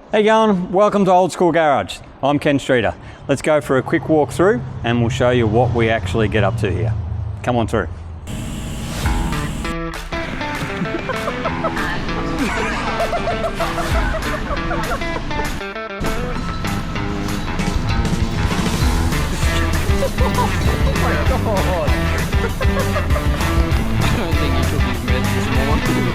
How you going? Welcome to Old School Garage. I'm Ken Streeter. Let's go for a quick walk through and we'll show you what we actually get up to here. Come on through. I don't think he took his meds this morning.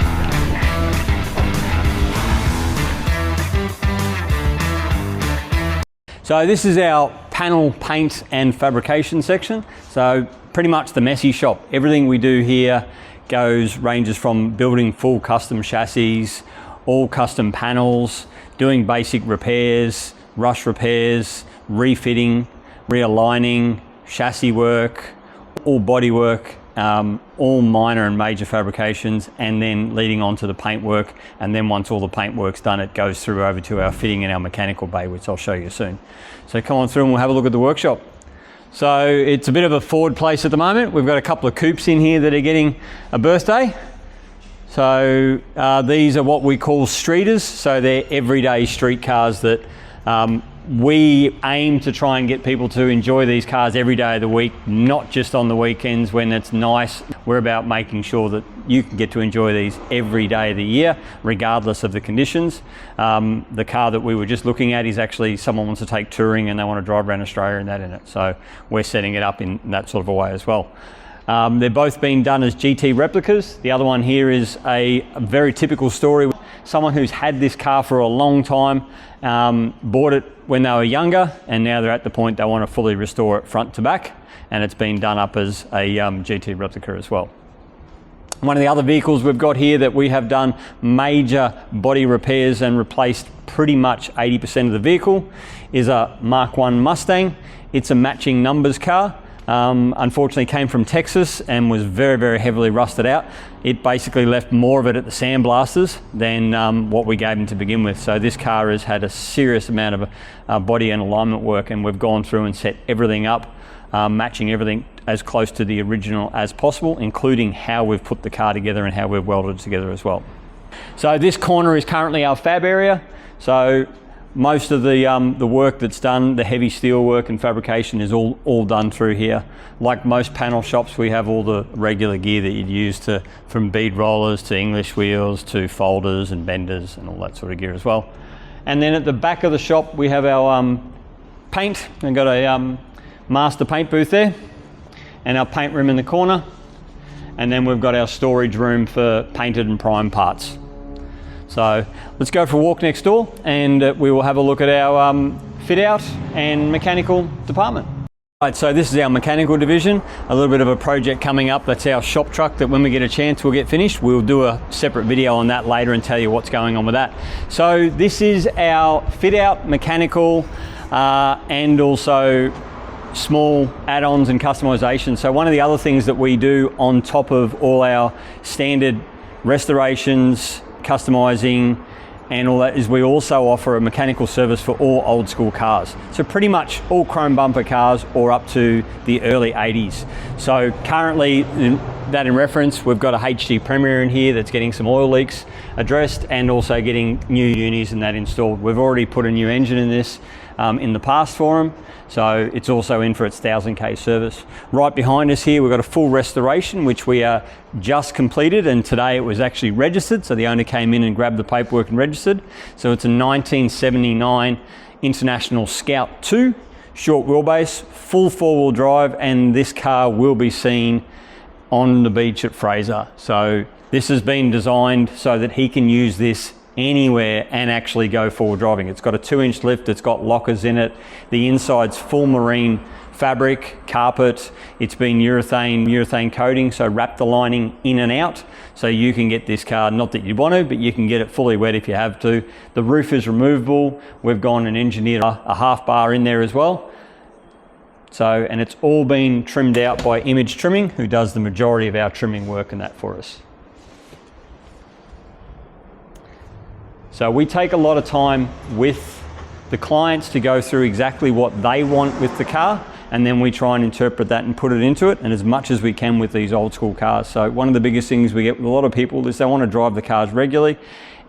So this is our panel paint and fabrication section. So pretty much the messy shop. Everything we do here ranges from building full custom chassis, all custom panels, doing basic repairs, rush repairs, refitting, realigning, chassis work, all body work, all minor and major fabrications, and then leading on to the paint work. And then once all the paint work's done, it goes through over to our fitting and our mechanical bay, which I'll show you soon. So come on through and we'll have a look at the workshop. So it's a bit of a forward place at the moment. We've got a couple of coupes in here that are getting a birthday. So these are what we call streeters. So they're everyday street cars that we aim to try and get people to enjoy these cars every day of the week, not just on the weekends when it's nice. We're about making sure that you can get to enjoy these every day of the year, regardless of the conditions. The car that we were just looking at is actually someone wants to take touring and they want to drive around Australia and that in it. So we're setting it up in that sort of a way as well. They're both being done as GT replicas. The other one here is a very typical story. Someone who's had this car for a long time, bought it when they were younger, and now they're at the point they want to fully restore it front to back, and it's been done up as a GT replica as well. One of the other vehicles we've got here that we have done major body repairs and replaced pretty much 80% of the vehicle is a Mark I Mustang. It's a matching numbers car. Unfortunately came from Texas and was very, very heavily rusted out. It basically left more of it at the sandblasters than what we gave them to begin with. So this car has had a serious amount of body and alignment work, and we've gone through and set everything up, matching everything as close to the original as possible, including how we've put the car together and how we've welded it together as well. So this corner is currently our fab area. So most of the work that's done, the heavy steel work and fabrication, is all done through here. Like most panel shops, we have all the regular gear that you'd use from bead rollers to English wheels to folders and benders and all that sort of gear as well. And then at the back of the shop, we have our paint. We've got a master paint booth there and our paint room in the corner. And then we've got our storage room for painted and primed parts. So let's go for a walk next door and we will have a look at our fit out and mechanical department. Right, so this is our mechanical division, a little bit of a project coming up. That's our shop truck that when we get a chance we'll get finished. We'll do a separate video on that later and tell you what's going on with that. So this is our fit out, mechanical, and also small add-ons and customization. So one of the other things that we do on top of all our standard restorations, customizing and all that is we also offer a mechanical service for all old school cars. So pretty much all chrome bumper cars or up to the early 80s. So currently, in reference, we've got a HD Premier in here that's getting some oil leaks addressed and also getting new unis and that installed. We've already put a new engine in this in the past for them. So it's also in for its 1000k service. Right behind us here, we've got a full restoration, which we are just completed, and today it was actually registered. So the owner came in and grabbed the paperwork and registered. So it's a 1979 International Scout 2, short wheelbase, full four-wheel drive, and this car will be seen on the beach at Fraser. So this has been designed so that he can use this anywhere and actually go forward driving. It's got a 2-inch lift, it's got lockers in it, the inside's full marine fabric, carpet, it's been urethane coating, so wrap the lining in and out so you can get this car, not that you want to, but you can get it fully wet if you have to. The roof is removable. We've gone and engineered a half bar in there as well. So, and it's all been trimmed out by Image Trimming, who does the majority of our trimming work and that for us. So we take a lot of time with the clients to go through exactly what they want with the car, and then we try and interpret that and put it into it, and as much as we can with these old school cars. So one of the biggest things we get with a lot of people is they want to drive the cars regularly,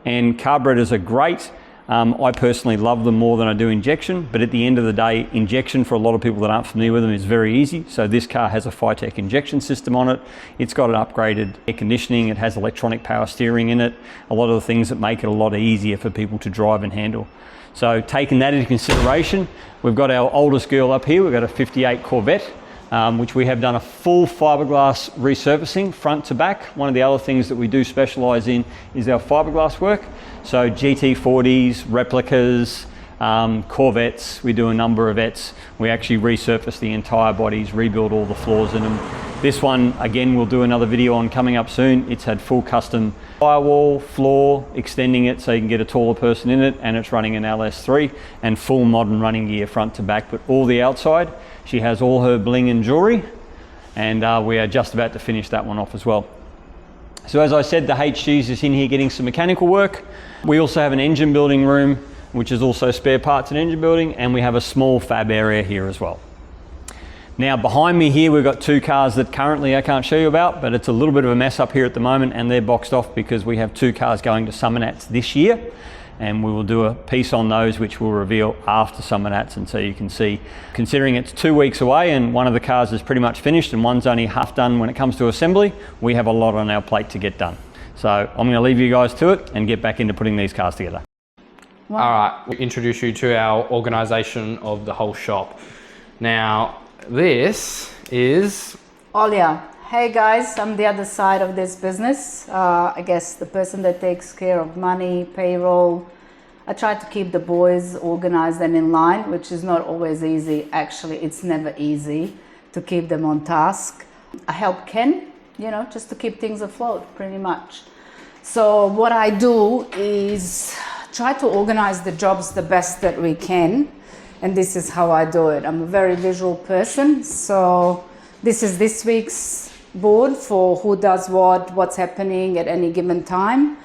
and carburetors are great, I personally love them more than I do injection, but at the end of the day, injection for a lot of people that aren't familiar with them is very easy. So this car has a Fitec injection system on it. It's got an upgraded air conditioning. It has electronic power steering in it. A lot of the things that make it a lot easier for people to drive and handle. So taking that into consideration, we've got our oldest girl up here. We've got a 58 Corvette, which we have done a full fiberglass resurfacing front to back. One of the other things that we do specialize in is our fiberglass work. So GT40s, replicas, Corvettes, we do a number of ETs. We actually resurface the entire bodies, rebuild all the floors in them. This one, again, we'll do another video on coming up soon. It's had full custom firewall, floor, extending it so you can get a taller person in it, and it's running an LS3 and full modern running gear front to back, but all the outside. She has all her bling and jewelry, and we are just about to finish that one off as well. So as I said, the HG's is in here getting some mechanical work. We also have an engine building room, which is also spare parts and engine building, and we have a small fab area here as well. Now behind me here, we've got two cars that currently I can't show you about, but it's a little bit of a mess up here at the moment, and they're boxed off because we have two cars going to Summer Nats this year, and we will do a piece on those which we'll reveal after Summer Nats. And so you can see, considering it's 2 weeks away and one of the cars is pretty much finished and one's only half done when it comes to assembly, we have a lot on our plate to get done. So I'm going to leave you guys to it and get back into putting these cars together. All right, we introduce you to our organisation of the whole shop. Now, this is... Olia. Hey guys, I'm the other side of this business. I guess the person that takes care of money, payroll. I try to keep the boys organized and in line, which is not always easy. Actually, it's never easy to keep them on task. I help Ken, you know, just to keep things afloat, pretty much. So what I do is try to organize the jobs the best that we can. And this is how I do it. I'm a very visual person. So this is this week's board for who does what, what's happening at any given time.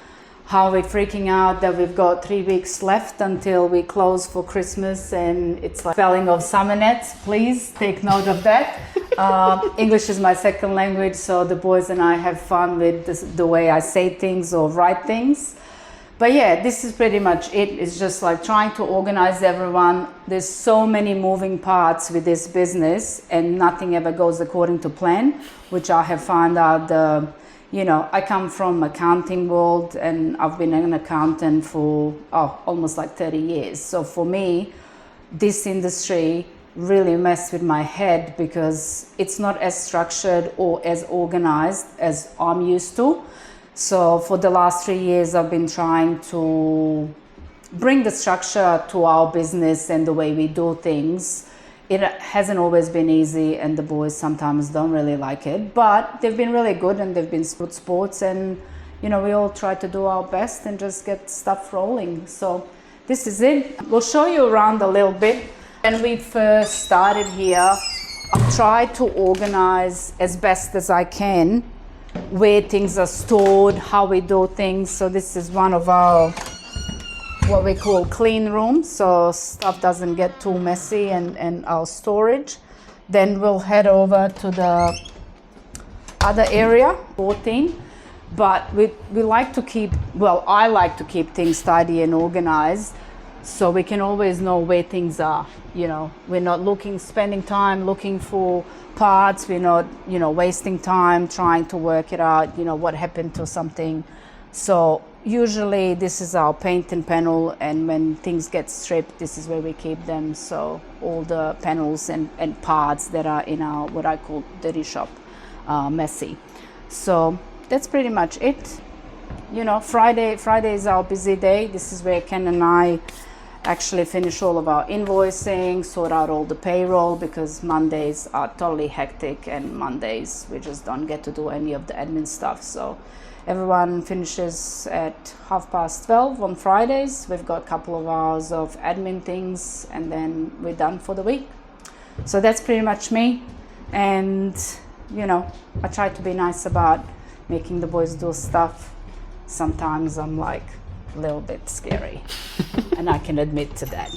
How we're freaking out that we've got 3 weeks left until we close for Christmas, and it's like spelling of Summer Nats. Please take note of that. English is my second language, so the boys and I have fun with the way I say things or write things. But yeah, this is pretty much it. It's just like trying to organize everyone. There's so many moving parts with this business, and nothing ever goes according to plan, which I have found out. You know, I come from accounting world, and I've been an accountant for almost like 30 years. So for me, this industry really messed with my head because it's not as structured or as organized as I'm used to. So for the last 3 years, I've been trying to bring the structure to our business and the way we do things. It hasn't always been easy, and the boys sometimes don't really like it, but they've been really good and they've been good sports, and you know, we all try to do our best and just get stuff rolling. So this is it. We'll show you around a little bit. When we first started here, I tried to organize as best as I can where things are stored, how we do things. So this is one of our what we call clean rooms, so stuff doesn't get too messy, and our storage. Then we'll head over to the other area, 14. But we like to keep, well, I like to keep things tidy and organized so we can always know where things are. You know, we're not spending time looking for parts. We're not, you know, wasting time trying to work it out, you know, what happened to something. So usually this is our paint and panel, and when things get stripped, this is where we keep them. So all the panels and parts that are in our, what I call dirty shop, messy. So that's pretty much it. You know, Friday is our busy day. This is where Ken and I actually finish all of our invoicing, sort out all the payroll, because Mondays are totally hectic, and Mondays we just don't get to do any of the admin stuff. So everyone finishes at 12:30 on Fridays. We've got a couple of hours of admin things, and then we're done for the week. So that's pretty much me. And you know, I try to be nice about making the boys do stuff. Sometimes I'm like a little bit scary, and I can admit to that.